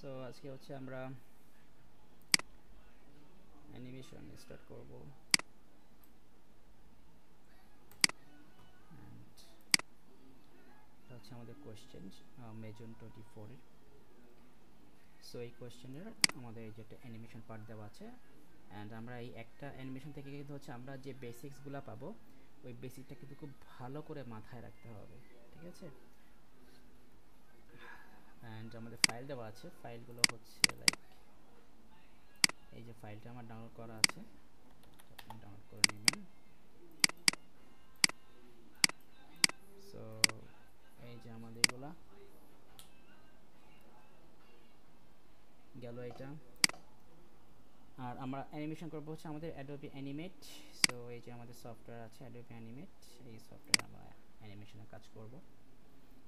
So আজকে হচ্ছে আমরা অ্যানিমেশন স্টার্ট করব অ্যান্ড এটা হচ্ছে আমাদের কোয়েশ্চেন মেজন 24 এর। সো এই কোয়েশ্চেনের আমাদের এই যেটা অ্যানিমেশন পার্ট দেওয়া আছে অ্যান্ড আমরা এই একটা অ্যানিমেশন থেকে কিন্তু হচ্ছে আমরা যে বেসিক্সগুলো পাবো ওই বেসিকটা কিন্তু খুব ভালো করে মাথায় রাখতে হবে, ঠিক আছে? অ্যান্ড আমাদের ফাইল দেওয়া আছে, ফাইলগুলো হচ্ছে লাইক এই যে ফাইলটা আমার ডাউনলোড করা আছে, আপনি ডাউনলোড করে নেবেন। সো এই যে আমাদের এগুলা গেল এটা। আর আমরা অ্যানিমেশন করবো হচ্ছে আমাদের অ্যাডোবি অ্যানিমেট। সো এই যে আমাদের সফটওয়্যার আছে অ্যাডোবি অ্যানিমেট, এই সফটওয়্যার আমরা অ্যানিমেশনের কাজ করব।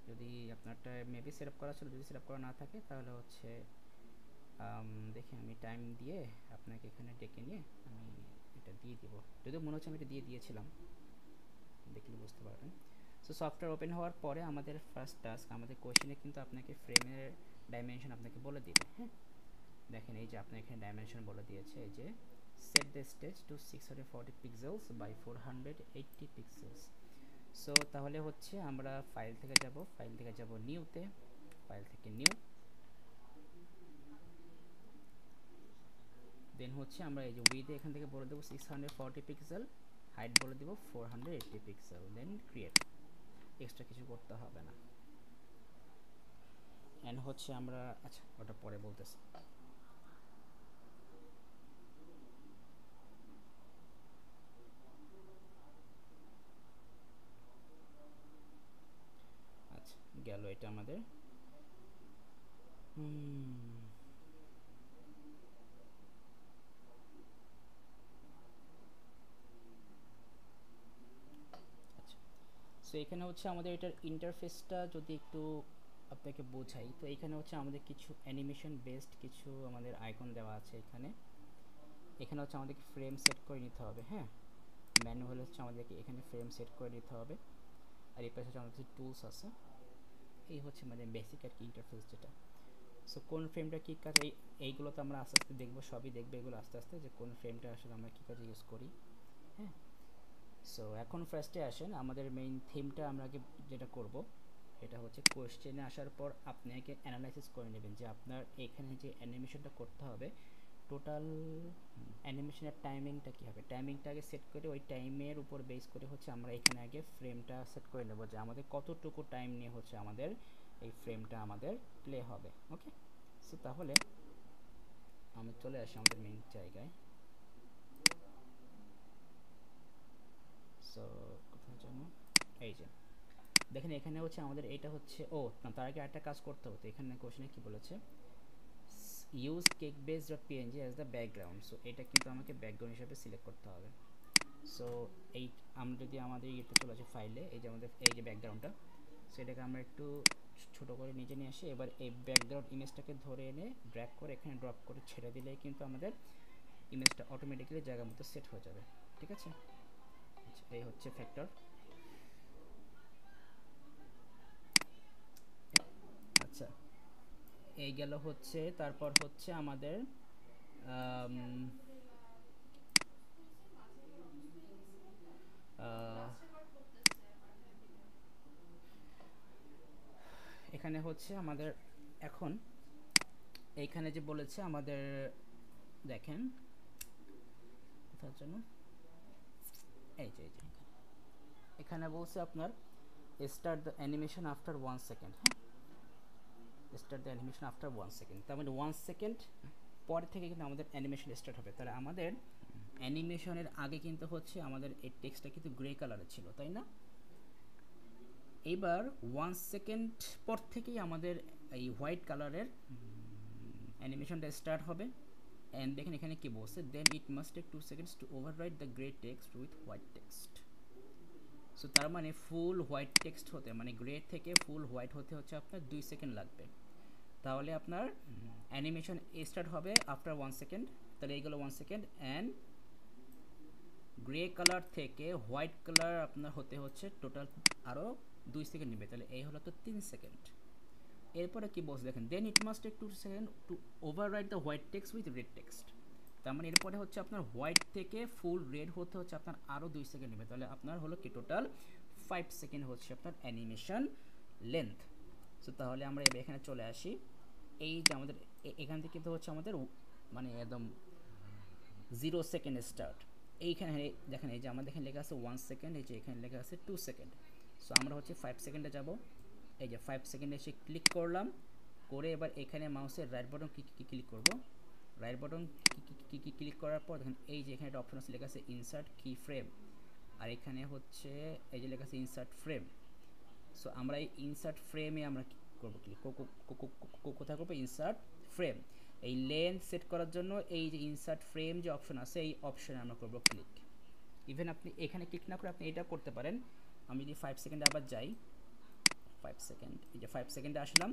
যদি আপনারটা মেবি সেট আপ করা ছিল, যদি সেট আপ করা না থাকে তাহলে হচ্ছে দেখি আমি টাইম দিয়ে আপনাকে এখানে ডেকে নিয়ে আমি এটা দিয়ে দিব, যদিও মনে হচ্ছে আমি এটা দিয়ে দিয়েছিলাম, দেখলে বুঝতে পারবেন। সো সফটওয়্যার ওপেন হওয়ার পরে আমাদের ফার্স্ট টাস্ক, আমাদের কোয়েশ্চেনে কিন্তু আপনাকে ফ্রেমের ডাইমেনশন আপনাকে বলে দিবে। হ্যাঁ, দেখেন এই যে আপনার এখানে ডাইমেনশন বলে দিয়েছে, এই যে set the stage to 640 pixels by 480 pixels. So তাহলে হচ্ছে আমরা ফাইল থেকে যাব নিউতে, ফাইল থেকে নিউ, দেন হচ্ছে আমরা এই যে উইথ এখান থেকে বলে দেবো 640 পিক্সেল, হাইট বলে দেবো 480 পিক্সেল, দেন ক্রিয়েট। এক্সট্রা কিছু করতে হবে না। এন্ড হচ্ছে আমরা আচ্ছা ওটা পরে বলতেছি। আচ্ছা গেল এটা আমাদের। আচ্ছা, সো এখানে হচ্ছে আমাদের এটার ইন্টারফেসটা যদি একটু আপনাকে বোঝাই, তো এখানে হচ্ছে আমাদের কিছু অ্যানিমেশন বেসড কিছু আমাদের আইকন দেওয়া আছে এখানে। এখানে হচ্ছে আমাদেরকে ফ্রেম সেট করে নিতে হবে। হ্যাঁ, ম্যানুয়াল হচ্ছে আমাদেরকে এখানে ফ্রেম সেট করে নিতে হবে। আর এই পাশে হচ্ছে আমাদের টুলস আছে। এই হচ্ছে আমাদের বেসিক আর কি ইন্টারফেস যেটা। সো কোন ফ্রেমটা কী কাজ, এইগুলো তো আমরা আস্তে আস্তে দেখবো, সবই দেখবো এগুলো আস্তে আস্তে, যে কোন ফ্রেমটা আসলে আমরা কী কাজে ইউজ করি। হ্যাঁ, সো এখন ফার্স্টে আসেন আমাদের মেইন থিমটা আমরা আগে যেটা করব, এটা হচ্ছে কোয়েশ্চেনে আসার পর আপনি আগে অ্যানালাইসিস করে নেবেন যে আপনার এখানে যে অ্যানিমেশনটা করতে হবে টোটাল অ্যানিমেশনের টাইমিংটা কী হবে। টাইমিংটা আগে সেট করে ওই টাইমের উপর বেস করে হচ্ছে আমরা এখানে আগে ফ্রেমটা সেট করে নেব যে আমাদের কতটুকু টাইম নিয়ে হচ্ছে আমাদের এই ফ্রেমটা আমাদের প্লে হবে। ওকে, সো তাহলে আমি চলে আসি আমাদের মেইন জায়গায়। সো কোথায় যেন, এই যে দেখেন এখানে হচ্ছে আমাদের এটা হচ্ছে, ও না তার আগে একটা কাজ করতে হতো। এখানে কোশ্চেনে কি বলেছে, use cake base dot PNG as the background. So এটা কিন্তু আমাকে ব্যাকগ্রাউন্ড হিসেবে সিলেক্ট করতে হবে। সো এই আমরা যদি আমাদের ইয়েতে চলে আসি ফাইলে, এই যে আমাদের এই যে ব্যাকগ্রাউন্ডটা, সো এটাকে আমরা একটু ছোটো করে নিচে নিয়ে আসি। এবার এই ব্যাকগ্রাউন্ড ইমেজটাকে ধরে এনে ড্র্যাগ করে এখানে ড্রপ করে ছেড়ে দিলেই কিন্তু আমাদের ইমেজটা অটোমেটিক্যালি জায়গার মতো সেট হয়ে যাবে। ঠিক আছে, আচ্ছা এই হচ্ছে ফ্যাক্টর। আচ্ছা এই গেল হচ্ছে, তারপর হচ্ছে আমাদের এখানে হচ্ছে আমাদের এখন এইখানে যে বলেছে আমাদের, দেখেন কোথার জন্য, এই যে এখানে বলছে আপনার start the animation after 1 second. হ্যাঁ, start the animation after 1 second, তার মানে 1 সেকেন্ড পরে থেকে কিন্তু আমাদের অ্যানিমেশন স্টার্ট হবে। তাহলে আমাদের অ্যানিমেশনের আগে কিন্তু হচ্ছে আমাদের এই টেক্সটটা কিন্তু গ্রে কালারের ছিল, তাই না? এবার 1 সেকেন্ড পর থেকেই আমাদের এই হোয়াইট কালারের অ্যানিমেশনটা স্টার্ট হবে। অ্যান্ড দেখেন এখানে কি বলছে, then it must take 2 seconds to overwrite the grey text with white text. So তার মানে ফুল হোয়াইট টেক্সট হতে, মানে গ্রে থেকে ফুল হোয়াইট হতে হচ্ছে আপনার 2 সেকেন্ড লাগবে। তাহলে আপনার অ্যানিমেশন স্টার্ট হবে আফটার 1 সেকেন্ড। তাহলে এইগুলো 1 সেকেন্ড, অ্যান্ড গ্রে কালার থেকে হোয়াইট কালার আপনার হতে হচ্ছে টোটাল আরও 2 সেকেন্ড নেবে। তাহলে এই হলো তো 3 সেকেন্ড। এরপরে কি বলছে দেখেন, then it must take 2 second to overwrite the white text with red text. তার মানে এরপরে হচ্ছে আপনার হোয়াইট থেকে ফুল রেড হতে হচ্ছে আপনার আরও 2 সেকেন্ড নেবে, তাহলে আপনার হলো কি টোটাল 5 সেকেন্ড হচ্ছে আপনার অ্যানিমেশন লেন্থ। সো তাহলে আমরা এবার এখানে চলে আসি, এই যে আমাদের এখান থেকে তো হচ্ছে আমাদের মানে একদম 0 সেকেন্ড স্টার্ট। এইখানে দেখেন এই যে আমাদের এখানে লেখা আছে 1 সেকেন্ড, এই যে এখানে লেখা আছে 2 সেকেন্ড। সো আমরা হচ্ছে 5 সেকেন্ডে যাব, এই যে 5 সেকেন্ডে এসে ক্লিক করলাম, করে এবার এখানে মাউসের রাইট বাটন ক্লিক করব। রাইট বাটন ক্লিক করার পর দেখেন এই যে এখানে একটা অপশন আছে লেখা আছে ইনসার্ট কি ফ্রেম, আর এখানে হচ্ছে এই যে লেখা আছে ইনসার্ট ফ্রেম। সো আমরা এই ইনসার্ট ফ্রেমে আমরা কি করবো, ক্লিক কোথায় করবো, ইনসার্ট ফ্রেম। এই লেন্থ সেট করার জন্য এই যে ইনসার্ট ফ্রেম যে অপশন আছে এই অপশনে আমরা করবো ক্লিক। ইভেন আপনি এখানে ক্লিক না করে আপনি এটা করতে পারেন। আমি যদি 5 সেকেন্ডে আবার যাই, 5 সেকেন্ড, এই যে 5 সেকেন্ডে আসলাম,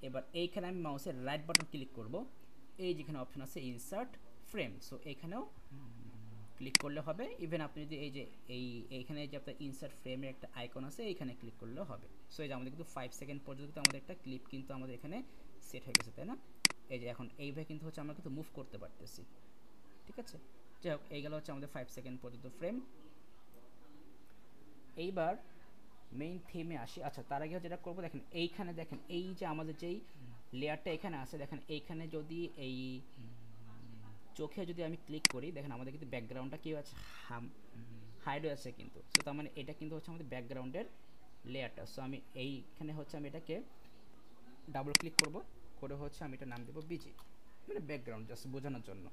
এবার এইখানে আমি মাউসের রাইট বাটন ক্লিক করব, এই যেখানে অপশন আছে ইনসার্ট ফ্রেম, সো এখানেও ক্লিক করলে হবে। ইভেন আপনি যদি এই যে এইখানে যে আপনার ইনসার্ট ফ্রেমের একটা আইকন আছে এইখানে ক্লিক করলেও হবে। সো এই যে আমাদের কিন্তু 5 সেকেন্ড পর্যন্ত আমাদের একটা ক্লিপ কিন্তু আমাদের এখানে সেট হয়ে গেছে, তাই না? এই যে এখন এইভাবে কিন্তু হচ্ছে আমরা কিন্তু মুভ করতে পারতেছি, ঠিক আছে? যাই হোক, এই গেল হচ্ছে আমাদের 5 সেকেন্ড পর্যন্ত ফ্রেম। এইবার মেইন থিমে আসি। আচ্ছা, তার আগে যেটা করবো দেখেন, এইখানে দেখেন এই যে আমাদের যেই লেয়ারটা এখানে আছে, দেখেন এইখানে যদি এই চোখে যদি আমি ক্লিক করি, দেখেন আমাদের কিন্তু ব্যাকগ্রাউন্ডটা কি আছে, হাইড হয়ে আছে কিন্তু। সো তার মানে এটা কিন্তু হচ্ছে আমাদের ব্যাকগ্রাউন্ডের লেয়ারটা। সো আমি এইখানে হচ্ছে আমি এটাকে ডাবল ক্লিক করব, করে হচ্ছে আমি এটা নাম দেবো বিজি, মানে ব্যাকগ্রাউন্ড, জাস্ট বোঝানোর জন্য।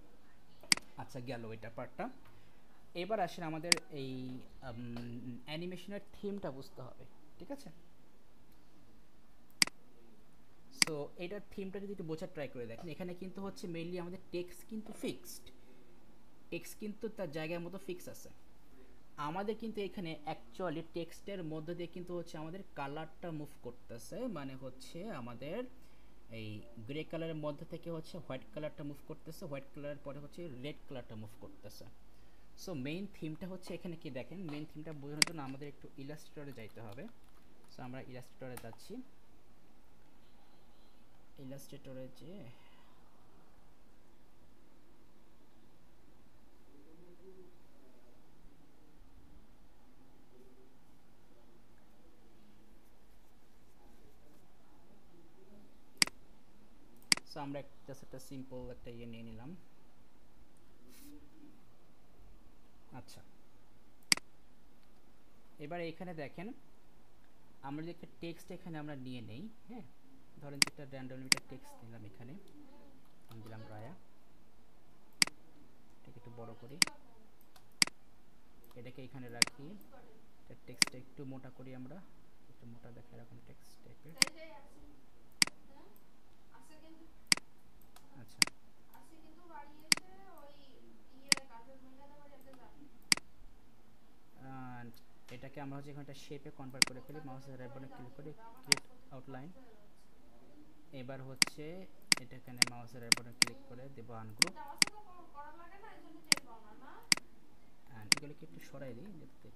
আচ্ছা, গেল এটা পার্টটা। এবার আসেন আমাদের এই অ্যানিমেশনের থিমটা বুঝতে হবে, ঠিক আছে? সো এটার থিমটা যদি একটু বোঝার ট্রাই করে দেখেন, এখানে কিন্তু হচ্ছে মেইনলি আমাদের টেক্সট কিন্তু ফিক্সড, টেক্সট কিন্তু তার জায়গার মতো ফিক্স আছে। আমাদের কিন্তু এখানে অ্যাকচুয়ালি টেক্সটের মধ্য দিয়ে কিন্তু হচ্ছে আমাদের কালারটা মুভ করতেছে, মানে হচ্ছে আমাদের এই গ্রে কালারের মধ্যে থেকে হচ্ছে হোয়াইট কালারটা মুভ করতেছে, হোয়াইট কালারের পরে হচ্ছে রেড কালারটা মুভ করতেছে। সো মেইন থিমটা হচ্ছে এখানে কি দেখেন, মেইন থিমটা বোঝানোর জন্য আমাদের একটু ইলাস্ট্রেটরে যাইতে হবে। সো আমরা ইলাস্ট্রেটরে যাচ্ছি, ইলাস্ট্রেটরে যে সো আমরা জাস্ট একটা সিম্পল একটা ইয়ে নিয়ে নিলাম। আচ্ছা, এবার এখানে দেখেন আমরা যদি একটা টেক্সট এখানে আমরা নিয়ে নেই, হ্যাঁ, ধরেন যে একটা র্যান্ডমলি একটা টেক্সট নিলাম, এখানে আমি দিলাম রায়া, এটাকে একটু বড় করি, এটাকে এখানে রাখি, এটা টেক্সটটা একটু মোটা করি, আমরা একটু মোটা দেখে এরকম টেক্সট টাইপের। আচ্ছা, অ্যান্ড এটাকে আমরা হচ্ছে এখানে একটা শেপে কনভার্ট করে ফেলি, মাউসের রাইট বাটনে ক্লিক করে ক্রিয়েট আউটলাইন। এবার হচ্ছে এটা এখানে মাউসের রাইট বাটনে ক্লিক করে দেব আনগ্রুপ, অ্যান্ড এগুলোকে একটু সরাই দিই যাতে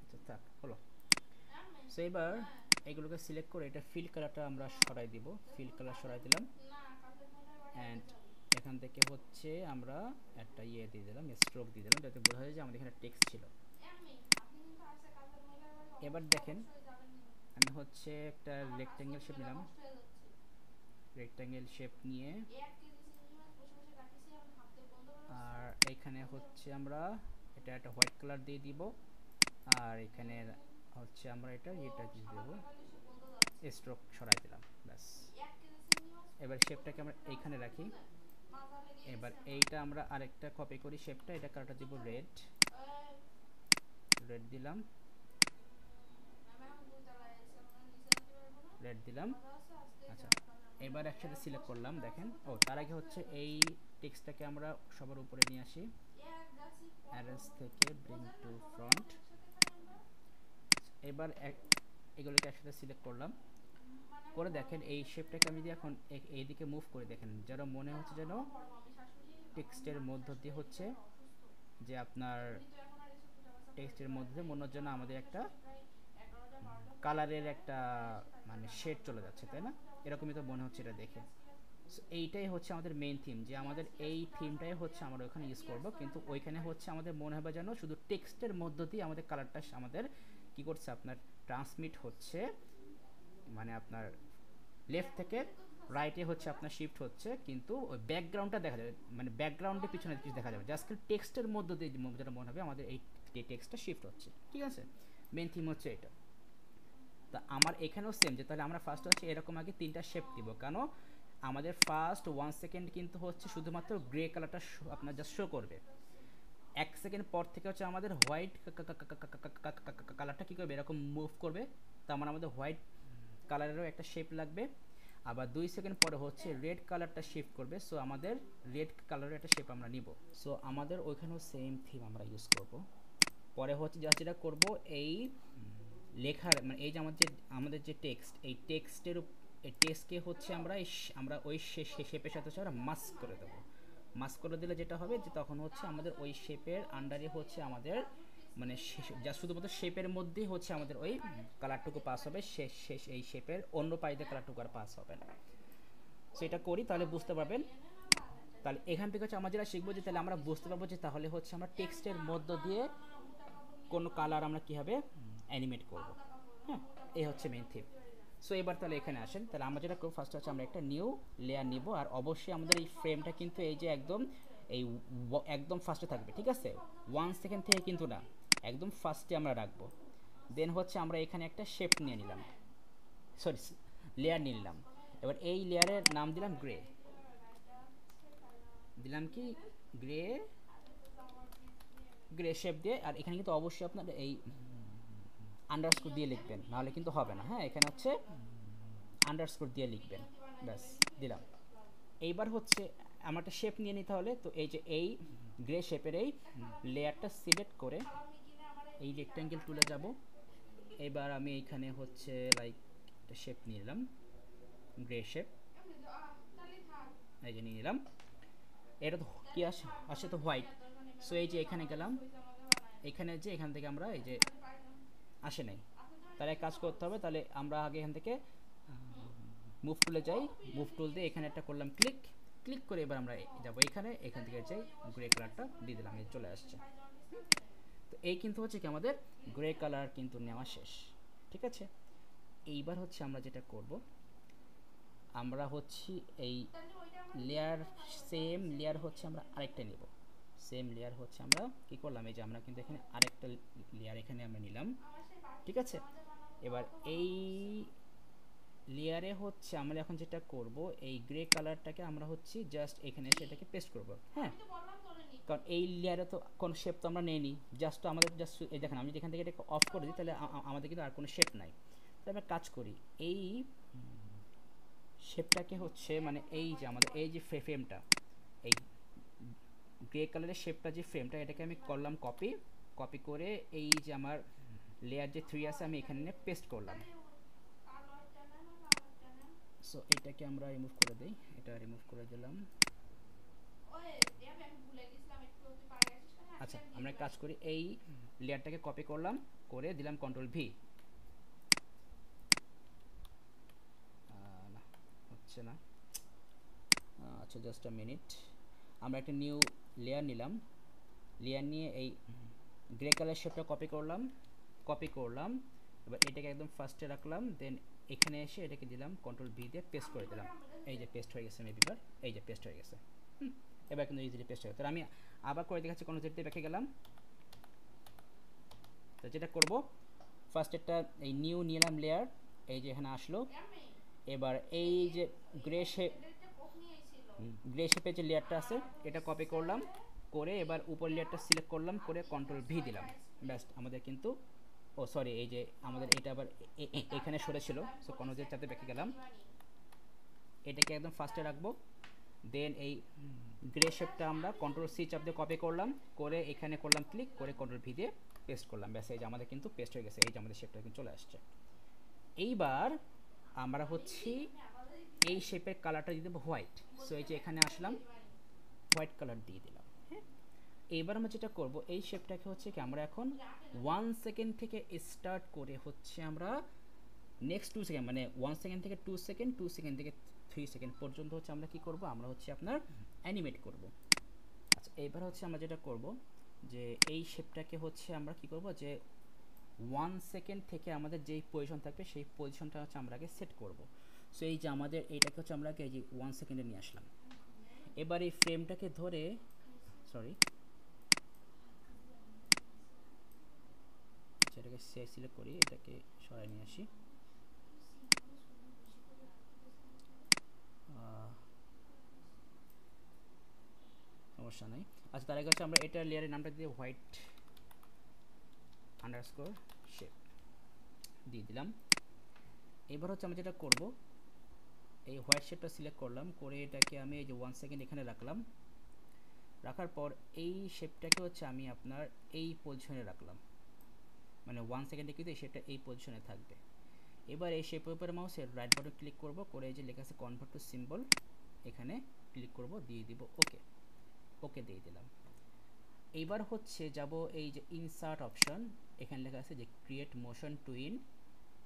আচ্ছা থাক, হলো। সো এবার এগুলোকে সিলেক্ট করে এটা ফিল কালারটা আমরা সরাই দিব, ফিল কালার সরাই দিলাম, অ্যান্ড এখান থেকে হচ্ছে আমরা একটা ইয়ে দিয়ে দিলাম, স্ট্রোক দিয়ে দিলাম, যাতে বোঝা যায় যে আমাদের এখানে টেক্সট ছিল। এবার দেখেন আমি হচ্ছে একটা রেক্ট্যাঙ্গেল শেপ নিলাম, রেক্ট্যাঙ্গেল শেপ নিয়ে আর এখানে হচ্ছে আমরা এটা একটা হোয়াইট কালার দিয়ে দিব, আর এখানে হচ্ছে আমরা এটা দিয়ে দেবো, স্ট্রোক সরাই দিলাম, ব্যাস। এবার শেপটাকে আমরা এইখানে রাখি। এবার এইটা আমরা আরেকটা কপি করি শেপটা, এটা কালারটা দিব রেড, রেড দিলাম, রেড দিলাম। আচ্ছা, এবার একসাথে সিলেক্ট করলাম, দেখেন। ও, তার আগে হচ্ছে এই টেক্সটটাকে আমরা সবার উপরে নিয়ে আসি, অ্যারেঞ্জ থেকে ব্রিং টু ফ্রন্ট। এবার এগুলোকে একসাথে সিলেক্ট করলাম, করে দেখেন এই শেপটাকে আমি যদি এখন এইদিকে মুভ করে দেখেন, যেন মনে হচ্ছে যেন টেক্সটের মধ্য দিয়ে হচ্ছে যে আপনার টেক্সটের মধ্যে মনে হচ্ছে যেন আমাদের একটা কালারের একটা মানে শেড চলে যাচ্ছে, তাই না? এরকমই তো মনে হচ্ছে এটা দেখে। সো এইটাই হচ্ছে আমাদের মেইন থিম, যে আমাদের এই থিমটাই হচ্ছে আমরা ওখানে ইউজ করব, কিন্তু ওইখানে হচ্ছে আমাদের মনে হবে যেন শুধু টেক্সটের মধ্য দিয়ে আমাদের কালারটা আমাদের কি করছে, আপনার ট্রান্সমিট হচ্ছে, মানে আপনার লেফট থেকে রাইটে হচ্ছে আপনার শিফট হচ্ছে, কিন্তু ওই ব্যাকগ্রাউন্ডটা দেখা যাবে, মানে ব্যাকগ্রাউন্ডের পিছনে কিছু দেখা যাবে, জাস্ট টেক্সটের মধ্য দিয়ে যেটা মনে হবে আমাদের এই টেক্সটটা শিফট হচ্ছে, ঠিক আছে? মেন থিম হচ্ছে এটা। তা আমার এখানেও সেম, যে তাহলে আমরা ফার্স্ট হচ্ছে এরকম আগে তিনটা শেপ দিব, কেন আমাদের ফার্স্ট 1 সেকেন্ড কিন্তু হচ্ছে শুধুমাত্র গ্রে কালারটা আপনার জাস্ট শো করবে। 1 সেকেন্ড পর থেকে হচ্ছে আমাদের হোয়াইট কালারটা কী করবে, এরকম মুভ করবে, তার মানে আমাদের হোয়াইট কালারেরও একটা শেপ লাগবে। আবার 2 সেকেন্ড পরে হচ্ছে রেড কালারটা শিফট করবে, সো আমাদের রেড কালারের একটা শেপ আমরা নিব। সো আমাদের ওইখানেও সেম থিম আমরা ইউজ করব। পরে হচ্ছে জাস্ট যেটা করব, এই লেখার মানে এই যে আমাদের যে টেক্সট, এই টেক্সটের এই টেক্সটকে হচ্ছে আমরা ওই শেপের সাথে আমরা মাস্ক করে দেবো। মাস্ক করে দিলে যেটা হবে যে তখন হচ্ছে আমাদের ওই শেপের আন্ডারে হচ্ছে আমাদের মানে যা শুধুমাত্র শেপের মধ্যেই হচ্ছে আমাদের ওই কালারটুকু পাস হবে, শেষ এই শেপের অন্য পাইতে কালারটুকু আর পাস হবে না। সেটা করি তাহলে বুঝতে পারবেন। তাহলে এখান থেকে হচ্ছে আমরা যেটা শিখবো, যে তাহলে আমরা বুঝতে পারবো যে তাহলে হচ্ছে আমরা টেক্সটের মধ্য দিয়ে কোনো কালার আমরা কীভাবে অ্যানিমেট করব। হ্যাঁ, এই হচ্ছে মেইন থিম। সো এবার তাহলে এখানে আসেন, তাহলে আমরা যেটা করব ফার্স্ট হচ্ছে আমরা একটা নিউ লেয়ার নিব, আর অবশ্যই আমাদের এই ফ্রেমটা কিন্তু এই যে এই একদম ফার্স্টে থাকবে, ঠিক আছে? 1 সেকেন্ড থেকে কিন্তু না, একদম ফার্স্টে আমরা রাখবো। দেন হচ্ছে আমরা এখানে একটা শেপ নিয়ে নিলাম, সরি লেয়ার নিয়ে নিলাম। এবার এই লেয়ারের নাম দিলাম গ্রে, দিলাম কি গ্রে, গ্রে শেপ দিয়ে। আর এখানে কিন্তু অবশ্যই আপনার এই আন্ডারস্কোর দিয়ে লিখবেন, নাহলে কিন্তু হবে না। হ্যাঁ, এখানে হচ্ছে আন্ডারস্কোর দিয়ে লিখবেন, ব্যাস দিলাম। এইবার হচ্ছে আমার একটা শেপ নিয়ে নিতে হলে, তো এই যে এই গ্রে শেপের এই লেয়ারটা সিলেক্ট করে এই রেক্ট্যাঙ্গেল টুলে যাব। এবার আমি এইখানে হচ্ছে লাইক একটা শেপ নিয়ে নিলাম, গ্রে শেপ, এই যে নিয়ে নিলাম। এটা তো কি আসে তো হোয়াইট। সো এই যে এখানে গেলাম, এখানে যে এখান থেকে আমরা এই যে আসে নাই, তাহলে কাজ করতে হবে। তাহলে আমরা আগে এখান থেকে মুভ টুলে যাই, মুভ টুল দিয়ে এখানে একটা করলাম ক্লিক, ক্লিক করে এবার আমরা যাবো এখানে, এখান থেকে যাই গ্রে কালারটা দিয়ে দিলাম, এই চলে আসছে। তো এই কিন্তু হচ্ছে কি আমাদের গ্রে কালার কিন্তু নেওয়া শেষ, ঠিক আছে? এইবার হচ্ছে আমরা যেটা করব, আমরা হচ্ছে এই লেয়ার, সেম লেয়ার হচ্ছে আমরা আরেকটা নেব। সেম লেয়ার হচ্ছে আমরা কি করলাম, এই যে আমরা কিন্তু এখানে আরেকটা লেয়ার এখানে আমরা নিলাম, ঠিক আছে? এবার এই লেয়ারে হচ্ছে আমরা এখন যেটা করব, এই গ্রে কালারটাকে আমরা হচ্ছে জাস্ট এখানে এসে এটাকে পেস্ট করব। হ্যাঁ, কারণ এই লেয়ারে তো কোনো শেপ তো আমরা নেইনি, জাস্ট আমাদের জাস্ট এই দেখেন আমি যেখান থেকে এটাকে অফ করে দিই, তাহলে আমাদের কিন্তু আর কোনো শেপ নাই। তাহলে আমরা কাজ করি, এই শেপটাকে হচ্ছে মানে এই যে আমাদের এই যে ফ্রেমটা, এই গ্রে কালারের শেপটা যে ফ্রেমটা, এটাকে আমি করলাম কপি, কপি করে এই যে আমার লেয়ার যে 3 আছে আমি এখানে পেস্ট করলাম। সো এটাকে আমরা রিমুভ করে দেই, এটা রিমুভ করে দিলাম। আচ্ছা, আমরা কাজ করি, এই লেয়ারটাকে কপি করলাম, করে দিলাম কন্ট্রোল ভি। না হচ্ছে না, আচ্ছা জাস্ট আ মিনিট। আমরা একটা নিউ লেয়ার নিলাম, লেয়ার নিয়ে এই গ্রে কালার শেপটা কপি করলাম। এবার এটাকে একদম ফার্স্টে রাখলাম, দেন এখানে এসে এটাকে দিলাম কন্ট্রোল ভি দিয়ে পেস্ট করে দিলাম। এই যে পেস্ট হয়ে গেছে, মেবিবার এই যে পেস্ট হয়ে গেছে। এবার কিন্তু ইজিলি পেস্ট হয়ে গেছে। তাহলে আমি আবার করে দেখাচ্ছি, কোনো যেতে ব্যাকে গেলাম। তো যেটা করব, ফার্স্ট একটা এই নিউ নিলাম লেয়ার, এই যে এখানে আসলো। এবার এই যে গ্রে শেপের যে লেয়ারটা আছে এটা কপি করলাম, করে এবার উপর লেয়ারটা সিলেক্ট করলাম, করে কন্ট্রোল ভি দিলাম, ব্যাস আমাদের কিন্তু সরি এই যে আমাদের এটা আবার এখানে সরেছিল। সো কোনো যে চাতে ব্যাকে গেলাম, এটাকে একদম ফার্স্টে রাখবো। দেন এই গ্রে শেপটা আমরা কন্ট্রোল সি চাপ দিয়ে কপি করলাম, করে এখানে করলাম ক্লিক, করে কন্ট্রোল ভি দিয়ে পেস্ট করলাম, ব্যাস এই যে আমাদের কিন্তু পেস্ট হয়ে গেছে, এই যে আমাদের শেপটা কিন্তু চলে আসছে। এইবার আমরা হচ্ছে এই শেপের কালারটা দিয়ে দেবো হোয়াইট। সো এই যে এখানে আসলাম, হোয়াইট কালার দিয়ে দিলাম। হ্যাঁ, এইবার আমরা যেটা করব, এই শেপটাকে হচ্ছে কি আমরা এখন 1 সেকেন্ড থেকে স্টার্ট করে হচ্ছে আমরা নেক্সট 2 সেকেন্ড মানে 1 সেকেন্ড থেকে 2 সেকেন্ড, 2 সেকেন্ড থেকে 3 সেকেন্ড পর্যন্ত হচ্ছে আমরা কি করব, আমরা হচ্ছে আপনার অ্যানিমেট করব। আচ্ছা এবার হচ্ছে আমরা যেটা করব যে এই শেপটাকে হচ্ছে আমরা কি করব যে 1 সেকেন্ড থেকে আমাদের যেই পজিশন থাকবে সেই পজিশনটা হচ্ছে আমরা আগে সেট করব। সো এই যে আমাদের এইটাকে হচ্ছে আমরা আগে এই যে 1 সেকেন্ডে নিয়ে আসলাম। এবার এই ফ্রেমটাকে ধরে, সরি এটাকে সিলেক্ট করি, এটাকে সরাই নিয়ে আসি। সমস্যা নাই। আচ্ছা তার আগে হচ্ছে আমরা এটা লেয়ারের নামটা দিয়ে হোয়াইট আন্ডারস্কোর শেপ দিয়ে দিলাম। এবার হচ্ছে আমরা যেটা করব, এই হোয়াইট শেপটা সিলেক্ট করলাম, করে এটাকে আমি এই যে 1 সেকেন্ড এখানে রাখলাম। রাখার পর এই শেপটাকে হচ্ছে আমি আপনার এই পজিশনে রাখলাম, মানে 1 সেকেন্ডে কিন্তু এই শেপটা এই পজিশনে থাকবে। এবার এই শেপের উপরে মাউসের রাইট বাটন ক্লিক করব, করে এই যে লেখা আছে কনভার্ট টু সিম্বল, এখানে ক্লিক করব, দিয়ে দিব ওকে। ওকে দিয়ে দিলাম। এইবার হচ্ছে যাব এই যে ইনসার্ট অপশন, এখানে লেখা আছে যে ক্রিয়েট মোশন টুইন,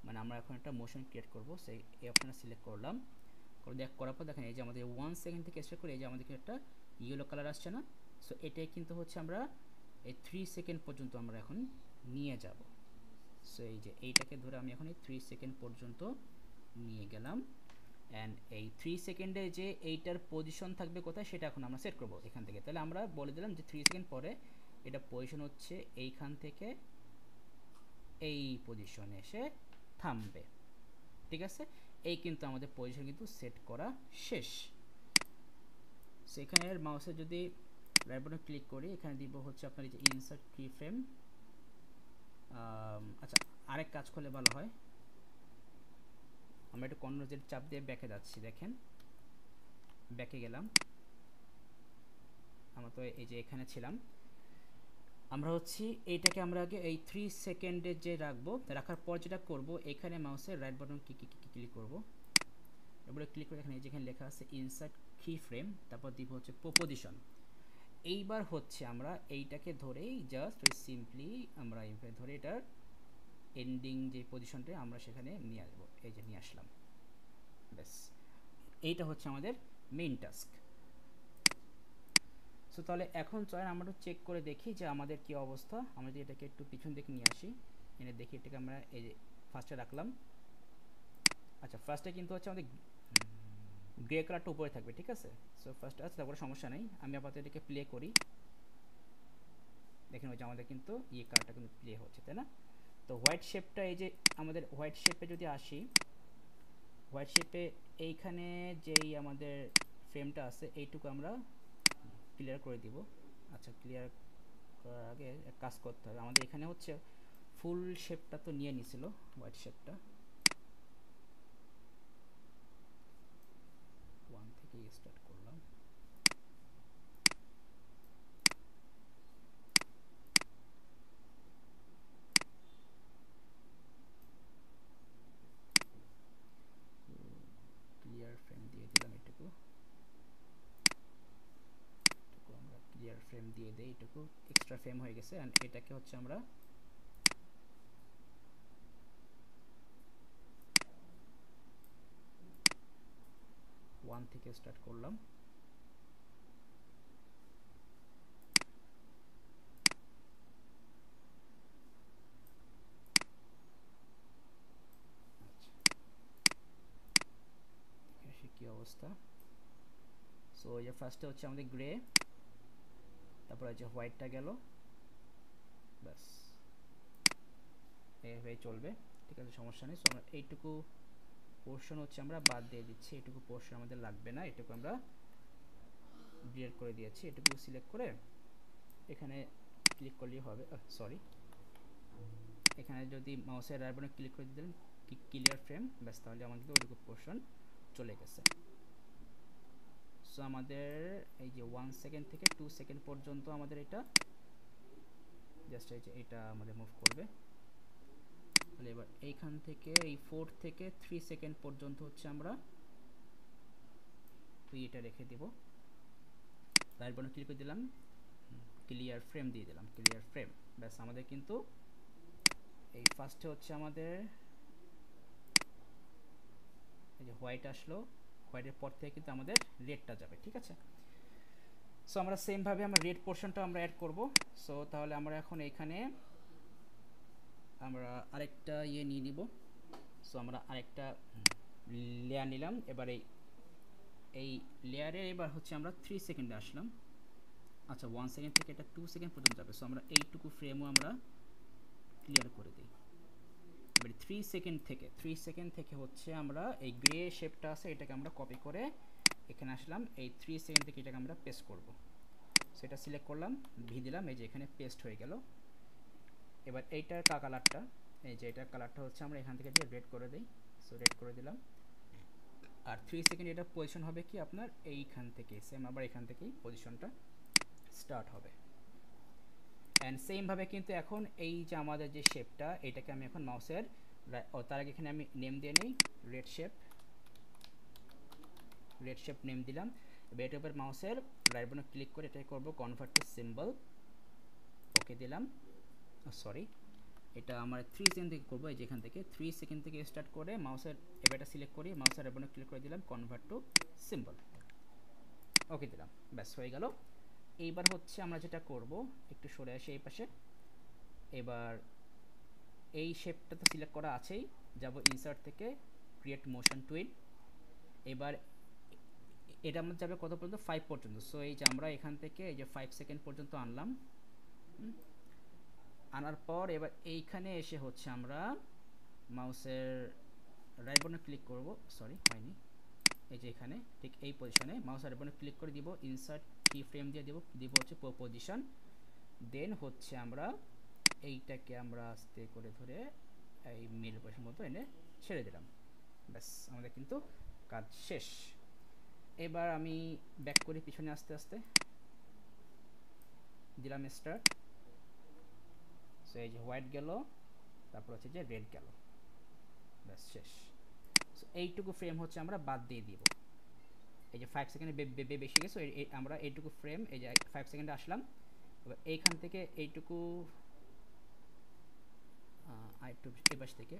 মানে আমরা এখন একটা মোশন ক্রিয়েট করব, সেই এই অপশনটা সিলেক্ট করলাম। করার পর দেখেন এই যে আমাদের 1 সেকেন্ড থেকে স্টার্ট করে এই যে আমাদের একটা ইয়েলো কালার আসছে না, সো এটাই কিন্তু হচ্ছে আমরা এই 3 সেকেন্ড পর্যন্ত আমরা এখন নিয়ে যাব। সো এই যে এইটাকে ধরে আমি এখন এই 3 সেকেন্ড পর্যন্ত নিয়ে গেলাম। অ্যান্ড এই 3 সেকেন্ডে যে এইটার পজিশন থাকবে কোথায় সেটা এখন আমরা সেট করব এখান থেকে। তাহলে আমরা বলে দিলাম যে 3 সেকেন্ড পরে এটা পজিশন হচ্ছে এইখান থেকে এই পজিশনে এসে থামবে। ঠিক আছে, এই কিন্তু আমাদের পজিশন কিন্তু সেট করা শেষ। সেখানে মাউসে যদি রাইট বাটন ক্লিক করি, এখানে দিব হচ্ছে আপনার এই যে ইনসার্ট কি ফ্রেম। আচ্ছা আরেক কাজ করলে ভালো হয়, আমরা একটু কন্ট্রোল চাপ দিয়ে ব্যাকে যাচ্ছি, দেখেন ব্যাকে গেলাম। আমরা তো এই যে এখানে ছিলাম, আমরা হচ্ছে এইটাকে আমরা আগে এই 3 সেকেন্ডে যে রাখবো, রাখার পর যেটা করব এখানে মাউসের রাইট বাটন ক্লিক করব। এবারে ক্লিক করে এখানে যেখানে লেখা আছে ইনসার্ট কি ফ্রেম, তারপর দিব হচ্ছে পজিশন। এইবার হচ্ছে আমরা এইটাকে ধরেই জাস্ট সিম্পলি আমরা এইভাবে ধরে এটার এন্ডিং যে পজিশনটা আমরা সেখানে নিয়ে আসবো, এই যে নিয়ে আসলাম। ব্যাস এইটা হচ্ছে আমাদের মেইন টাস্ক। সো তাহলে এখন চলেন আমরা একটু চেক করে দেখি যে আমাদের কি অবস্থা। আমরা যদি এটাকে একটু পিছন দিকে নিয়ে আসি, এনে দেখি এটাকে আমরা এই যে ফার্স্টে রাখলাম। আচ্ছা ফার্স্টে কিন্তু হচ্ছে আমাদের গ্রে কালারটা উপরে থাকবে, ঠিক আছে। সো ফার্স্ট আছে, তারপরে সমস্যা নেই, আমি আপাতত এটাকে প্লে করি। দেখেন ওই যে আমাদের কিন্তু ইয়ে কালারটা কিন্তু প্লে হচ্ছে, তাই না। তো হোয়াইট শেপটা এই যে আমাদের হোয়াইট শেপে যদি আসি, হোয়াইট শেপে এইখানে যেই আমাদের ফ্রেমটা আছে এইটুকু আমরা ক্লিয়ার করে দিব। আচ্ছা ক্লিয়ার করার আগে এক কাজ করতে হবে, আমাদের এখানে হচ্ছে ফুল শেপটা তো নিয়ে নিছিল হোয়াইট শেপটা, 1 থেকে স্টার্ট করলাম। ক্লিয়ার ফ্রেম দিয়ে দিলাম, এটুকু আমরা ক্লিয়ার ফ্রেম দিয়ে দেই, এটুকু এক্সট্রা ফ্রেম হয়ে গেছে। অ্যান্ড এটাকে হচ্ছে আমরা ওয়ান থেকে স্টার্ট করলাম। আচ্ছা কি অবস্থা। সো এই যে ফার্স্টে হচ্ছে আমাদের গ্রে, তারপর যে হোয়াইটটা গেল, ব্যাস এইভাবেই চলবে, ঠিক আছে সমস্যা নেই। সো আমরা এইটুকু পোর্শন হচ্ছে আমরা বাদ দিয়ে দিচ্ছি, এটুকু পোর্শন আমাদের লাগবে না, এটুকু আমরা ডিলিট করে দিয়েছি। এটুকু সিলেক্ট করে এখানে ক্লিক করলেই হবে, সরি এখানে যদি মাউসের রাইট বাটনে ক্লিক করে দিলেন ক্লিয়ার ফ্রেম, ব্যাস তাহলে আমাদের ওইটুকু পোর্শন চলে গেছে। সো আমাদের এই যে 1 সেকেন্ড থেকে 2 সেকেন্ড পর্যন্ত আমাদের এটা জাস্ট এই যে এটা আমাদের মুভ করবে। তাহলে এবার এইখান থেকে এই 4 থেকে 3 সেকেন্ড পর্যন্ত হচ্ছে আমরা এটা রেখে দিব। রাইট বাটন ক্লিক করে দিলাম, ক্লিয়ার ফ্রেম দিয়ে দিলাম, ক্লিয়ার ফ্রেম, ব্যাস আমাদের কিন্তু এই ফার্স্টে হচ্ছে আমাদের যে হোয়াইট আসলো, হোয়াইটের পর থেকে কিন্তু আমাদের রেডটা যাবে, ঠিক আছে। সো আমরা সেমভাবে আমরা রেড পোর্শনটা আমরা অ্যাড করব। সো তাহলে আমরা এখন এইখানে আমরা আরেকটা নিয়ে নিব। সো আমরা আরেকটা লেয়ার নিলাম। এবার এই লেয়ারে এবার হচ্ছে আমরা 3 সেকেন্ডে আসলাম। আচ্ছা 1 সেকেন্ড থেকে এটা 2 সেকেন্ড পর্যন্ত যাবে। সো আমরা এইটুকু ফ্রেমও আমরা ক্লিয়ার করে দিই। এবার 3 সেকেন্ড থেকে হচ্ছে আমরা এই গ্রে শেপটা আছে এটাকে আমরা কপি করে এখানে আসলাম। এই 3 সেকেন্ড থেকে এটাকে আমরা পেস্ট করব। সেটা সিলেক্ট করলাম, ভি দিলাম, এই যে এখানে পেস্ট হয়ে গেল। এবার এইটার কালারটা, এই যে এটার কালারটা হচ্ছে আমরা এখান থেকে যে রেড করে দিই। সো রেড করে দিলাম। আর 3 সেকেন্ড এটা পজিশন হবে কি আপনার এইখান থেকে, সেম আবার এখান থেকেই পজিশনটা স্টার্ট হবে। অ্যান্ড সেমভাবে কিন্তু এখন এই যে আমাদের যে শেপটা, এটাকে আমি এখন মাউসের তার আগে এখানে আমি নেম দিয়ে নিই, রেড শেপ নেম দিলাম। এবার এটার উপর মাউসের রাইট বাটনে ক্লিক করে এটাকে করব কনভার্ট টু সিম্বল, ওকে দিলাম। সরি, এটা আমার 3 সেকেন্ড থেকে করবো। এই যেখান থেকে 3 সেকেন্ড থেকে স্টার্ট করে মাউসের এবার এটা সিলেক্ট করি, মাউসের রাইট বাটনে ক্লিক করে দিলাম কনভার্ট টু সিম্বল, ওকে দিলাম, ব্যাস হয়ে গেল। এইবার হচ্ছে আমরা যেটা করব, একটু সরে আসি এই পাশে। এবার এই শেপটা তো সিলেক্ট করা আছেই, যাব ইনসার্ট থেকে ক্রিয়েট মোশন টুইল। এবার এটা আমাদের যাবে কত পর্যন্ত, 5 পর্যন্ত। সো এই যে আমরা এখান থেকে এই যে 5 সেকেন্ড পর্যন্ত আনলাম। আনার পর এবার এইখানে এসে হচ্ছে আমরা মাউসের রাইট বাটনে ক্লিক করব, সরি হয়নি, এই যে এখানে ঠিক এই পজিশনে মাউসের রাইট বাটনে ক্লিক করে দিব, ইনসার্ট কি ফ্রেম দিয়ে দিব হচ্ছে পজিশন। দেন হচ্ছে আমরা এইটাকে আমরা আস্তে করে ধরে এই মিল পজিশন মতো এনে ছেড়ে দিলাম, ব্যাস আমাদের কিন্তু কাজ শেষ। এবার আমি ব্যাক করি পিছনে আস্তে আস্তে, দিলাম স্টার্ট। সো এই যে হোয়াইট গেল, তারপর হচ্ছে যে রেড গেল, ব্যাস শেষ। সো এইটুকু ফ্রেম হচ্ছে আমরা বাদ দিয়ে দিব। এই যে 5 সেকেন্ডে বেশি গেছে, আমরা এইটুকু ফ্রেম, এই যে 5 সেকেন্ডে আসলাম। এবার এইখান থেকে এইটুকু আরেকটু এই পাশ থেকে,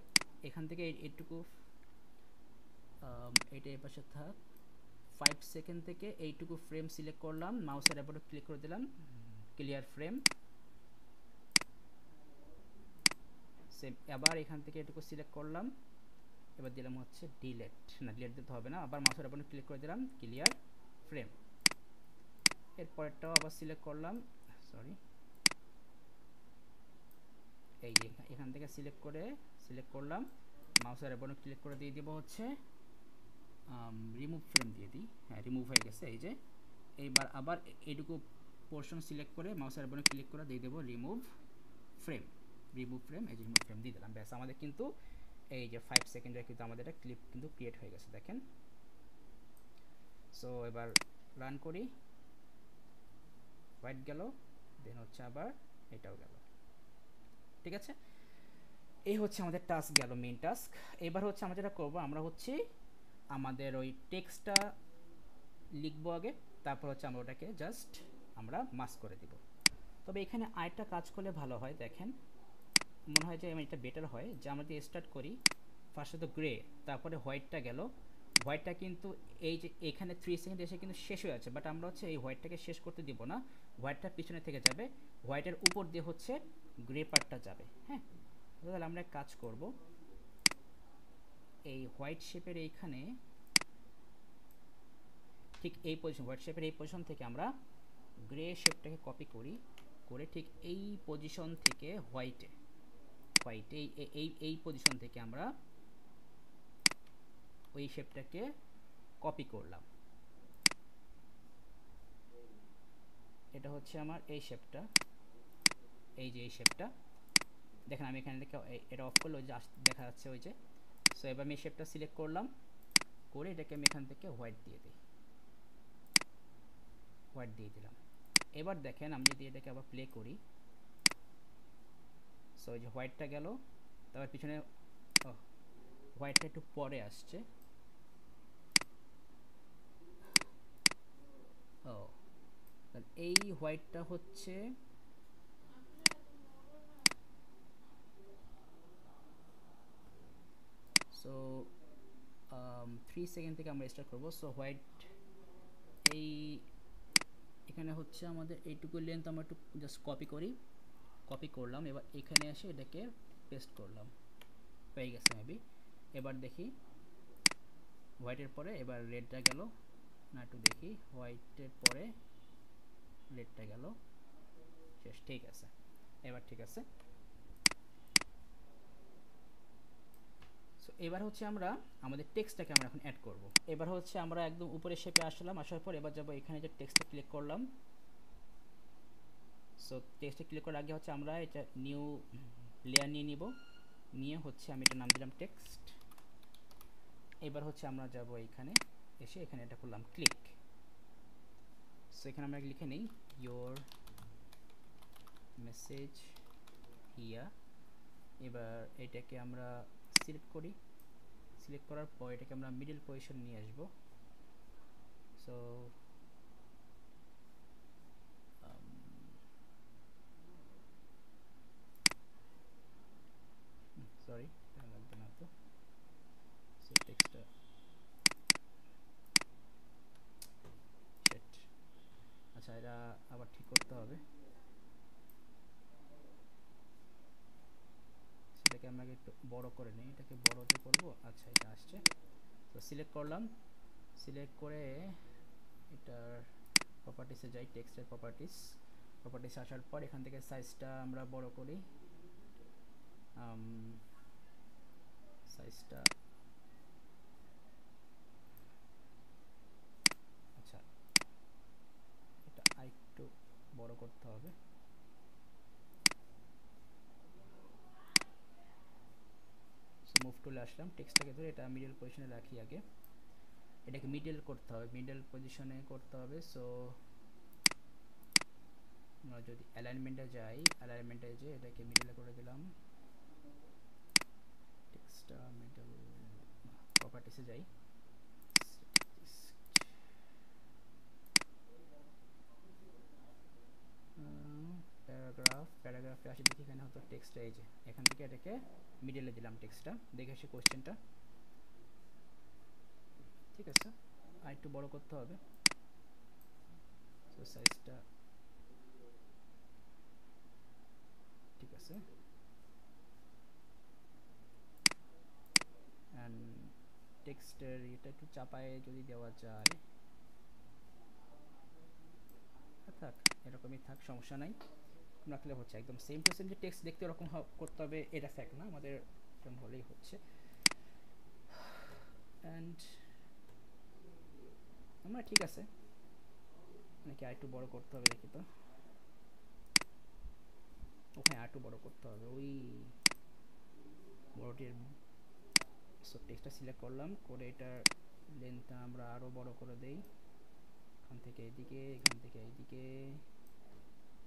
এখান থেকে এইটুকু এইটা এই পাশে থাক। 5 সেকেন্ড থেকে এইটুকু ফ্রেম সিলেক্ট করলাম, মাউসের উপরে ক্লিক করে দিলাম ক্লিয়ার ফ্রেম। সেম আবার এখান থেকে এটুকু সিলেক্ট করলাম, এবার দিলাম হচ্ছে ডিলেট, না ডিলেট দিতে হবে না, আবার মাউসের উপরে ক্লিক করে দিলাম ক্লিয়ার ফ্রেম। এরপরেরটাও আবার সিলেক্ট করলাম, সরি এই যে এখান থেকে সিলেক্ট করলাম, মাউসের উপরে ক্লিক করে দিয়ে দিব হচ্ছে রিমুভ ফ্রেম দিয়ে দিই, হ্যাঁ রিমুভ হয়ে গেছে। এই যে এইবার আবার এইটুকু পোর্শন সিলেক্ট করে মাউসের উপরে ক্লিক করে দিয়ে দেবো রিমুভ ফ্রেম, এই যে রিমুভ ফ্রেম দিয়ে দিলাম, ব্যাস আমাদের কিন্তু এই যে 5 সেকেন্ডের কিন্তু আমাদের একটা ক্লিপ কিন্তু ক্রিয়েট হয়ে গেছে, দেখেন। সো এবার রান করি, হোয়াইট গেল, দেন হচ্ছে আবার এটাও গেল, ঠিক আছে। এই হচ্ছে আমাদের টাস্ক গেল, মেইন টাস্ক। এবার হচ্ছে আমরা যেটা করবো, আমরা হচ্ছে আমাদের ওই টেক্সটটা লিখবো আগে, তারপর হচ্ছে আমরা ওটাকে জাস্ট আমরা মাস্ক করে দিব। তবে এখানে আরেকটা কাজ করলে ভালো হয়, দেখেন মনে হয় যে এটা বেটার হয়, যে আমরা দিয়ে স্টার্ট করি ফার্স্টে তো গ্রে, তারপরে হোয়াইটটা গেল, হোয়াইটটা কিন্তু এই যে এখানে 3 সেকেন্ড এসে কিন্তু শেষ হয়ে আছে, বাট আমরা হচ্ছে এই হোয়াইটটাকে শেষ করতে দিব না, হোয়াইটটা পিছনে থেকে যাবে, হোয়াইটের উপর দিয়ে হচ্ছে গ্রে পার্টটা যাবে। হ্যাঁ, তাহলে আমরা এক কাজ করব, এই হোয়াইট শেপের এইখানে ঠিক এই পজিশন, হোয়াইট শেপের এই পজিশন থেকে আমরা গ্রে শেপটাকে কপি করি, করে ঠিক এই পজিশন থেকে হোয়াইটে এই পজিশন থেকে আমরা ওই শেপটাকে কপি করলাম। এটা হচ্ছে আমার এই শেপটা, এই যে এই শেপটা দেখেন, আমি এখানে থেকে এটা অফ করলে ওই যে দেখা যাচ্ছে ওই যে। সো এবার আমি এই শেপটা সিলেক্ট করলাম, করে এটাকে আমি এখান থেকে হোয়াইট দিয়ে দিই, হোয়াইট দিয়ে দিলাম। এবার দেখেন আমি যদি এটাকে আবার প্লে করি, সো এই যে হোয়াইটটা গেল, তারপর পিছনে হোয়াইটটা একটু পরে আসছে, ও এই হোয়াইটটা হচ্ছে সো 3 সেকেন্ড থেকে আমরা স্টার্ট করব। সো হোয়াইট এই এখানে হচ্ছে আমাদের এইটুকু লেন্থ আমরা একটু জাস্ট কপি করলাম, এবার এখানে এসে এটাকে পেস্ট করলাম, হয়ে গেছে মেবি। এবার দেখি হোয়াইটের পরে এবার রেডটা গেল না, একটু দেখি, হোয়াইটের পরে রেডটা গেল, শেষ, ঠিক আছে। এবার ঠিক আছে। সো এবার হচ্ছে আমরা আমাদের টেক্সটটাকে আমরা এখন অ্যাড করব। এবার হচ্ছে আমরা একদম উপরের শেপে আসলাম, আসার পর এবার যাব এখানে যে টেক্সটটা ক্লিক করলাম। সো টেক্সটে ক্লিক করার আগে হচ্ছে আমরা এটা নিউ লেয়ার নিয়ে নিব, নিয়ে হচ্ছে আমি এটা নাম দিলাম টেক্সট। এবার হচ্ছে আমরা যাব এখানে, এসে এখানে এটা করলাম ক্লিক। সো এখানে আমরা লিখে নিই ইয়োর মেসেজ হিয়া। এবার এটাকে আমরা সিলেক্ট করি, সিলেক্ট করার পর এটাকে আমরা মিডল পজিশন নিয়ে আসবো। সো সরি, লাগবে না তো। সো টেক্সটটা সেট, আচ্ছা এটা আবার ঠিক করতে হবে। সেটাকে আমরা একটু বড় করে নিই, এটাকে বড় যে করবো, আচ্ছা এটা আসছে। তো সিলেক্ট করলাম, সিলেক্ট করে এটার প্রপার্টিসে যাই, টেক্সটের প্রপার্টিস আসার পর এখান থেকে সাইজটা আমরা বড় করি, সাইজটা আচ্ছা এটা আরেকটু বড় করতে হবে। মুভ টুলে আসলাম, টেক্সটটাকে ধরে এটা মিডল পজিশনে রাখি, আগে এটাকে মিডল করতে হবে, মিডল পজিশনে করতে হবে। সো আমরা যদি অ্যালাইনমেন্টে যাই, অ্যালাইনমেন্টে যে এটাকে মিডলে করে দিলাম, টেক্সটটা মিডল, প্রপার্টিসে যাই, প্যারাগ্রাফে আসি, দেখি এখানে হয়তো টেক্সটটা এই যে এখান থেকে এটাকে মিডলে দিলাম টেক্সটটা, দেখে আসি কোশ্চেনটা, ঠিক আছে। আর একটু বড় করতে হবে, সো সাইজটা ঠিক আছে। অ্যান্ড টেক্সটের এটা একটু চাপায় যদি দেওয়া যায়, থাক এরকমই থাক, সমস্যা নাই, রাখলে হচ্ছে। একদম সেম টু সেম যে টেক্সট দেখতে এরকম করতে হবে এটা ফ্যাক্ট না, আমাদের এরকম হলেই হচ্ছে। অ্যান্ড আমরা ঠিক আছে, নাকি আর একটু বড় করতে হবে দেখি তো, ওখানে আর একটু বড় করতে হবে, ওই বড়টির। সো টেক্সটটা সিলেক্ট করলাম, করে এটার লেন্থটা আমরা আরও বড় করে দেই, এখান থেকে এইদিকে, এখান থেকে এইদিকে,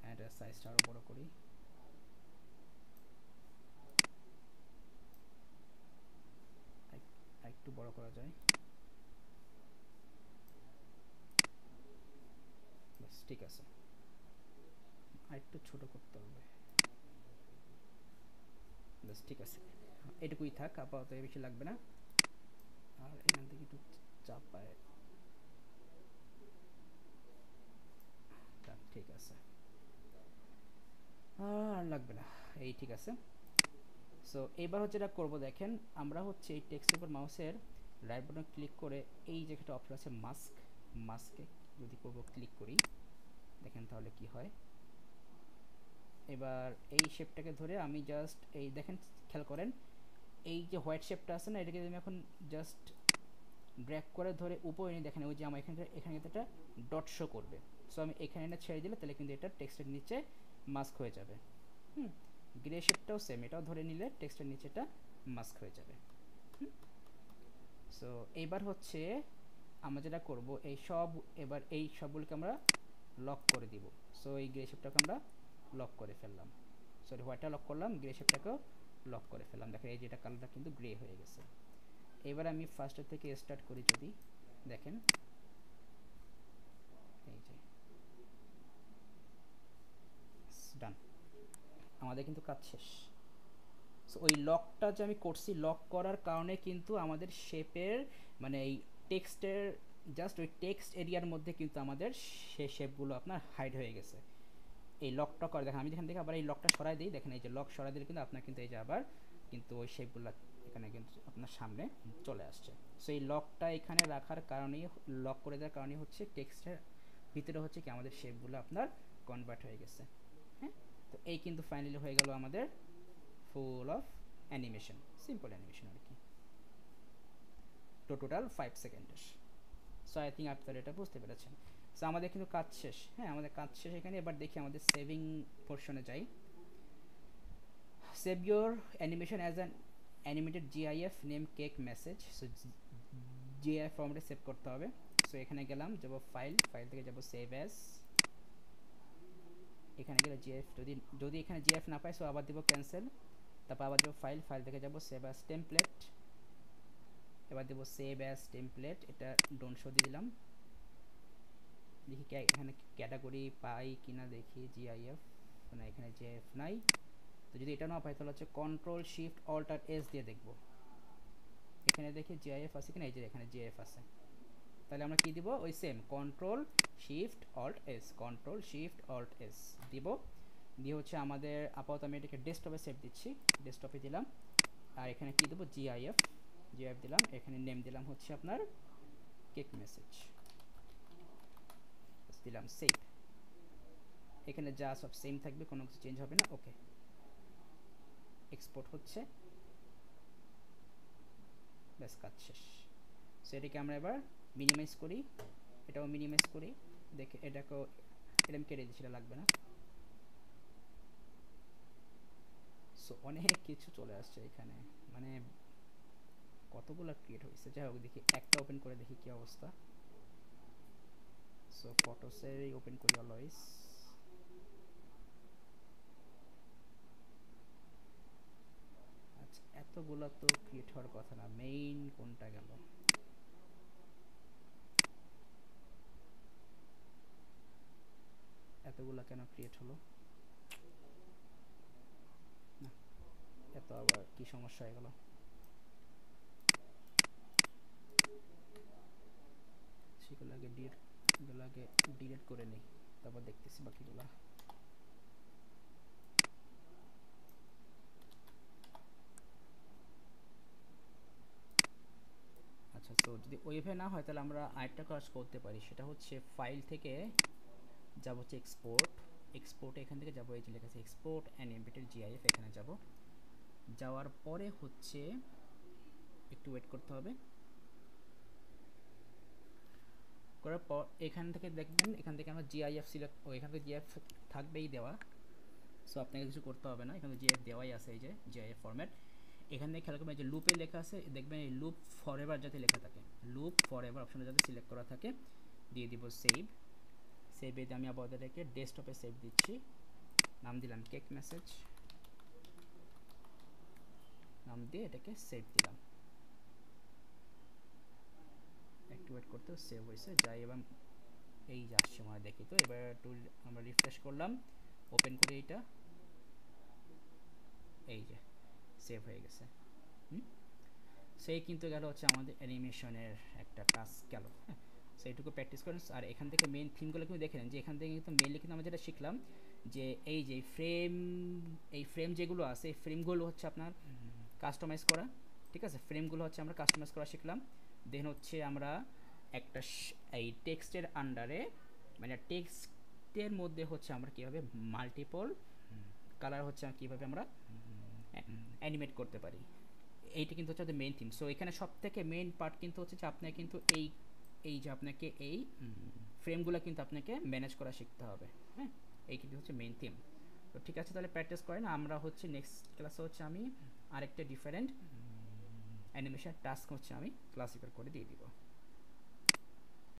অ্যান্ড সাইজটা আরও বড় করি, একটু বড় করা যায়, বাস ঠিক আছে। আর একটু ছোট করতে হবে, বাস ঠিক আছে, এটুকুই থাক আপাতত, বেশি লাগবে না। আর এখান থেকে একটু চাপায়, ঠিক আছে, আর লাগবে না, এই ঠিক আছে। সো এবার হচ্ছে এটা করবো, দেখেন আমরা হচ্ছে এই টেক্সটের উপর মাউসের রাইট বাটন ক্লিক করে এই যে একটা অপশন আছে মাস্কে যদি করবো ক্লিক করি, দেখেন তাহলে কি হয়। এবার এই শেপটাকে ধরে আমি জাস্ট এই দেখেন, খেয়াল করেন এই যে হোয়াইট শেপটা আছে না, এটাকে আমি এখন জাস্ট ড্র্যাগ করে ধরে উপরে নিয়ে, দেখেন ওই যে আমার এখানে কিন্তু একটা ডট শো করবে। সো আমি এখানে এটা ছেড়ে দিলে তাহলে কিন্তু এটা টেক্সটের নিচে মাস্ক হয়ে যাবে। গ্রে শেপটাও সেম, এটাও ধরে নিলে টেক্সটের নিচেটা মাস্ক হয়ে যাবে। সো এইবার হচ্ছে আমরা যেটা করব, এবার এই সবগুলোকে আমরা লক করে দিব। সো এই গ্রে শেপটাকে আমরা লক করে ফেললাম, সরি হোয়াইটটা লক করলাম, গ্রে শেপটাকেও লক করে ফেললাম, দেখেন এই যেটা কালারটা কিন্তু গ্রে হয়ে গেছে। এবার আমি ফার্স্টের থেকে স্টার্ট করি, যদি দেখেন এই যে ডান, আমাদের কিন্তু কাজ শেষ। সো ওই লকটা যে আমি করছি, লক করার কারণে কিন্তু আমাদের শেপের মানে এই টেক্সটের জাস্ট ওই টেক্সট এরিয়ার মধ্যে কিন্তু আমাদের সেই শেপগুলো আপনার হাইড হয়ে গেছে। এই লকটা করে দেখেন, আমি যেখান থেকে আবার এই লকটা সরাই দিই, দেখেন এই যে লক সরাই দিলে কিন্তু আপনার কিন্তু এই যে আবার কিন্তু ওই শেপগুলো এখানে কিন্তু আপনার সামনে চলে আসছে। সো এই লকটা এখানে রাখার কারণেই, লক করে দেওয়ার কারণেই হচ্ছে টেক্সটের ভিতরে হচ্ছে কি আমাদের শেপগুলো আপনার কনভার্ট হয়ে গেছে। হ্যাঁ, তো এই কিন্তু ফাইনালি হয়ে গেল আমাদের full of animation, simple animation আর কি, টোটাল 5 সেকেন্ডের। সো আই থিঙ্ক আপনারা এটা বুঝতে পেরেছেন। সো আমাদের কিন্তু কাজ শেষ। হ্যাঁ, আমাদের কাজ শেষ এখানে। এবার দেখি আমাদের সেভিং পোর্শনে যাই। Save your animation as an animated GIF name cake message. So GIF ফর্মেটে সেভ করতে হবে। সো এখানে গেলাম, যাব ফাইল, ফাইল থেকে যাব সেভ অ্যাজ, এখানে গেলে জিএফ, যদি এখানে জিএফ না পাই সো আবার দিব ক্যান্সেল, তারপর আবার যাব ফাইল, ফাইল থেকে যাব সেভ অ্যাজ টেমপ্লেট, এবার দেবো সেভ অ্যাজ টেমপ্লেট, এটা ডোন্ট শো দিয়ে দিলাম। দেখি এখানে ক্যাটাগরি পাই কিনা দেখি, জিআইএফ না, এখানে জিআইএফ নাই। তো যদি এটা না পাই তাহলে হচ্ছে কন্ট্রোল শিফট অল্ট আর এস দিয়ে দেখবো এখানে দেখি জিআইএফ আছে কিনা। এই যে এখানে জিআইএফ আছে, তাহলে আমরা কি দিব, ওই same control shift alt S, control shift alt S দিব। দিয়ে হচ্ছে আমাদের আপাতত আমি এটাকে ডেস্কটপে সেভ দিচ্ছি, ডেস্কটপে দিলাম। আর এখানে কি দেবো, জিআইএফ, জিআইএফ দিলাম। এখানে নেম দিলাম হচ্ছে আপনার কেক মেসেজ, দিলাম সেভ। এখানে যা সব সেম থাকবে, কোনো কিছু চেঞ্জ হবে না। ওকে, এক্সপোর্ট হচ্ছে, ব্যাস কাজ শেষ। সো এটাকে আমরা এবার মিনিমাইজ করি, এটাও মিনিমাইজ করি, দেখে এটাকেও এরকম কেটে দিই, সেটা লাগবে না। সো অনেক কিছু চলে আসছে এখানে, মানে কতগুলো ক্রিয়েট হয়েছে। যাই হোক, দেখি একটা ওপেন করে দেখি কি অবস্থা। সো ফটোসেরই ওপেন করি অলওয়েজ। আচ্ছা, এতগুলো তো ক্রিয়েট হওয়ার কথা না, মেইন কোনটা গেল? এতগুলো কেন ক্রিয়েট হলো না, এত আবার কি সমস্যা হয়ে গেল? সেগুলো আগে ডিলিট করে নিই, তারপর দেখতেছি বাকিগুলো। আচ্ছা, তো যদি ওইভাবে না হয় তাহলে আমরা আরেকটা কাজ করতে পারি, সেটা হচ্ছে ফাইল থেকে যাব হচ্ছে এক্সপোর্ট, এক্সপোর্ট এখান থেকে যাব, এই যে লেখা আছে এক্সপোর্ট অ্যানিমেটেড জিআইএফ, এখানে যাব। যাওয়ার পরে হচ্ছে একটু ওয়েট করতে হবে, করার পর এখান থেকে দেখবেন, এখান থেকে আমরা জিআইএফ সিলেক্ট, এখান থেকে জিআইএফ থাকবেই দেওয়া। সো আপনাকে কিছু করতে হবে না, এখানে জিআইএফ দেওয়াই আছে, এই যে জিআইএফ ফরম্যাট। এখান থেকে খেয়াল করবেন, এই যে লুপে লেখা আছে, দেখবেন এই লুপ ফরএভার যাতে লেখা থাকে, লুপ ফরএভার অপশনটা যাতে সিলেক্ট করা থাকে। দিয়ে দিব সেভ, সেভে আমি আবার এটাকে ডেস্কটপে সেভ দিচ্ছি, নাম দিলাম কেক মেসেজ, নাম দিয়ে এটাকে সেভ দিলাম। একটু ওয়েট করতে, সেভ হয়েছে, যাই এবার এই যে আসছে মনে দেখি। তো এবার একটু আমরা রিফ্রেশ করলাম, ওপেন করি এইটা, এই যে সেভ হয়ে গেছে। সেই কিন্তু গেল হচ্ছে আমাদের অ্যানিমেশনের একটা টাস্ক গেল। হ্যাঁ, সেইটুকু প্র্যাকটিস করেন। আর এখান থেকে মেন থিমগুলো কিন্তু দেখে নেন, যে এখান থেকে কিন্তু মেনলি কিন্তু আমরা যেটা শিখলাম, যে এই যে ফ্রেম, এই ফ্রেম যেগুলো আছে, এই ফ্রেমগুলো হচ্ছে আপনার কাস্টমাইজ করা। ঠিক আছে, ফ্রেমগুলো হচ্ছে আমরা কাস্টমাইজ করা শিখলাম। দেন হচ্ছে আমরা একটা এই টেক্সটের আন্ডারে, মানে টেক্সটের মধ্যে হচ্ছে আমরা কীভাবে মাল্টিপল কালার হচ্ছে কীভাবে আমরা অ্যানিমেট করতে পারি, এইটা কিন্তু হচ্ছে মেইন থিম। সো এখানে সব থেকে মেইন পার্ট কিন্তু হচ্ছে যে আপনাকে কিন্তু এই যে আপনাকে এই ফ্রেমগুলো কিন্তু আপনাকে ম্যানেজ করা শিখতে হবে। হ্যাঁ, এই কিন্তু হচ্ছে মেইন থিম। তো ঠিক আছে, তাহলে প্র্যাকটিস করেন। আমরা হচ্ছে নেক্সট ক্লাসে হচ্ছে আমি আরেকটা ডিফারেন্ট অ্যানিমেশন টাস্ক হচ্ছে আমি ক্লাসিফাই করে দিয়ে দিব।